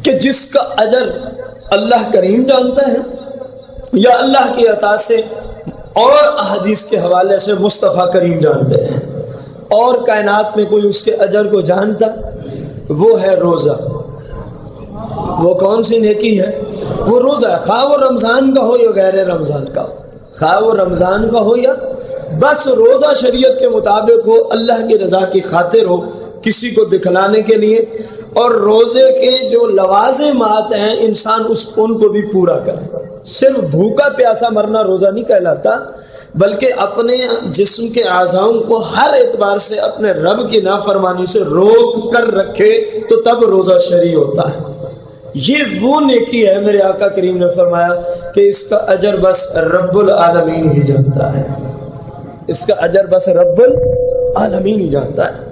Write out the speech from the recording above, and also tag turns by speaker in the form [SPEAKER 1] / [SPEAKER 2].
[SPEAKER 1] کہ جس کا اجر اللہ کریم جانتا ہے یا اللہ کی عطا سے اور احادیث کے حوالے سے مصطفیٰ کریم جانتے ہیں، اور کائنات میں کوئی اس کے اجر کو جانتا، وہ ہے روزہ۔ وہ کون سی نیکی ہے؟ وہ روزہ ہے، خواہ وہ رمضان کا ہو یا غیر رمضان کا ہو، خواہ وہ رمضان کا ہو یا بس روزہ شریعت کے مطابق ہو، اللہ کی رضا کی خاطر ہو، کسی کو دکھلانے کے لیے۔ اور روزے کے جو لوازمات ہیں انسان ان کو بھی پورا کرے۔ صرف بھوکا پیاسا مرنا روزہ نہیں کہلاتا، بلکہ اپنے جسم کے اعضاؤں کو ہر اعتبار سے اپنے رب کی نافرمانی سے روک کر رکھے تو تب روزہ شرعی ہوتا ہے۔ یہ وہ نیکی ہے، میرے آقا کریم نے فرمایا کہ اس کا اجر بس رب العالمین ہی جانتا ہے، اس کا اجر بس رب العالمین ہی جانتا ہے۔